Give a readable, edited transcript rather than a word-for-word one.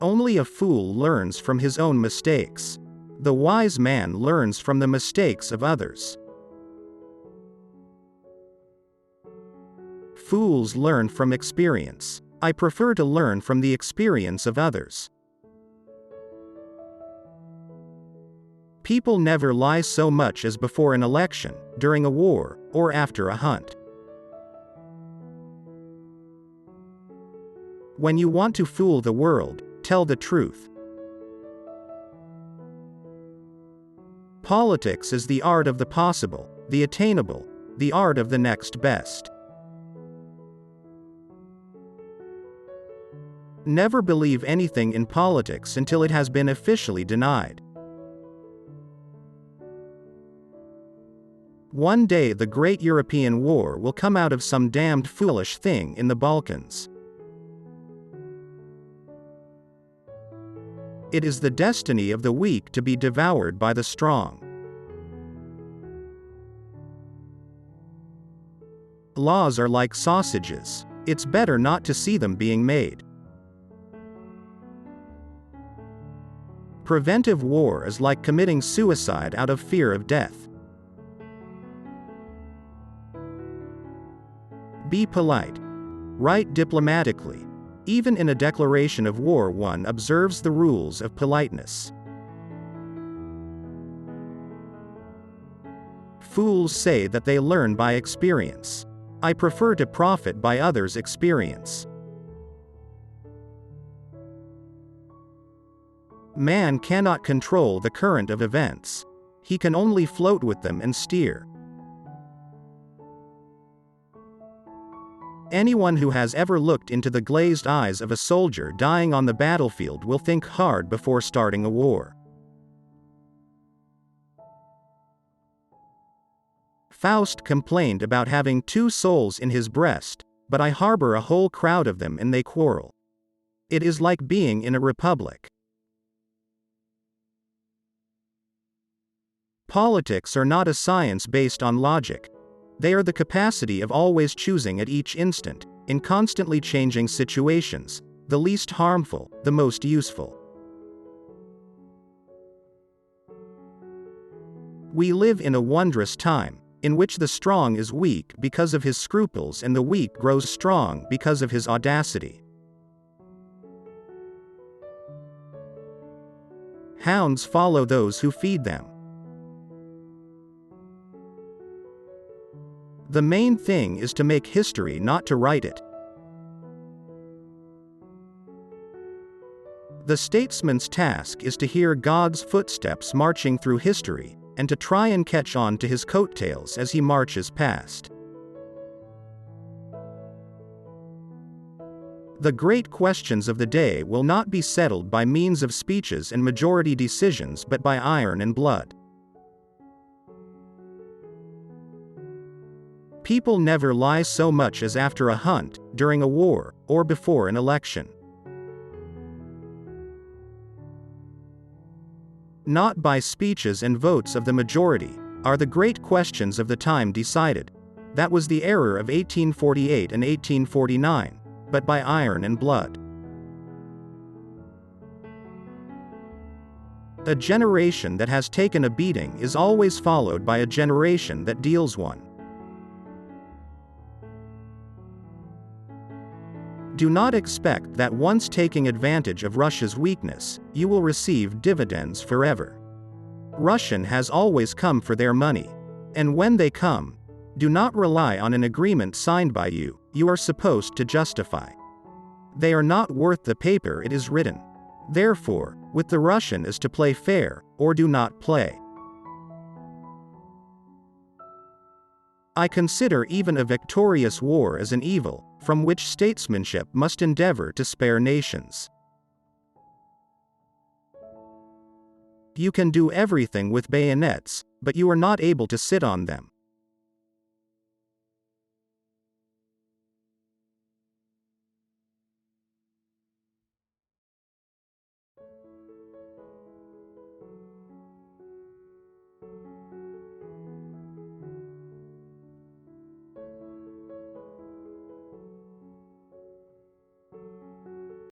Only a fool learns from his own mistakes. The wise man learns from the mistakes of others. Fools learn from experience. I prefer to learn from the experience of others. People never lie so much as before an election, during a war, or after a hunt. When you want to fool the world, tell the truth. Politics is the art of the possible, the attainable, the art of the next best. Never believe anything in politics until it has been officially denied. One day the great European war will come out of some damned foolish thing in the Balkans. It is the destiny of the weak to be devoured by the strong. Laws are like sausages. It's better not to see them being made. Preventive war is like committing suicide out of fear of death. Be polite. Write diplomatically. Even in a declaration of war, one observes the rules of politeness. Fools say that they learn by experience. I prefer to profit by others' experience. Man cannot control the current of events. He can only float with them and steer. Anyone who has ever looked into the glazed eyes of a soldier dying on the battlefield will think hard before starting a war. Faust complained about having 2 souls in his breast, but I harbor a whole crowd of them and they quarrel. It is like being in a republic. Politics are not a science based on logic. They are the capacity of always choosing at each instant, in constantly changing situations, the least harmful, the most useful. We live in a wondrous time, in which the strong is weak because of his scruples and the weak grows strong because of his audacity. Hounds follow those who feed them. The main thing is to make history, not to write it. The statesman's task is to hear God's footsteps marching through history, and to try and catch on to his coattails as he marches past. The great questions of the day will not be settled by means of speeches and majority decisions but by iron and blood. People never lie so much as after a hunt, during a war, or before an election. Not by speeches and votes of the majority are the great questions of the time decided. That was the error of 1848 and 1849, but by iron and blood. A generation that has taken a beating is always followed by a generation that deals one. Do not expect that once taking advantage of Russia's weakness, you will receive dividends forever. Russian has always come for their money. And when they come, do not rely on an agreement signed by you, you are supposed to justify. They are not worth the paper it is written. Therefore, with the Russian is to play fair, or do not play. I consider even a victorious war as an evil, from which statesmanship must endeavor to spare nations. You can do everything with bayonets, but you are not able to sit on them.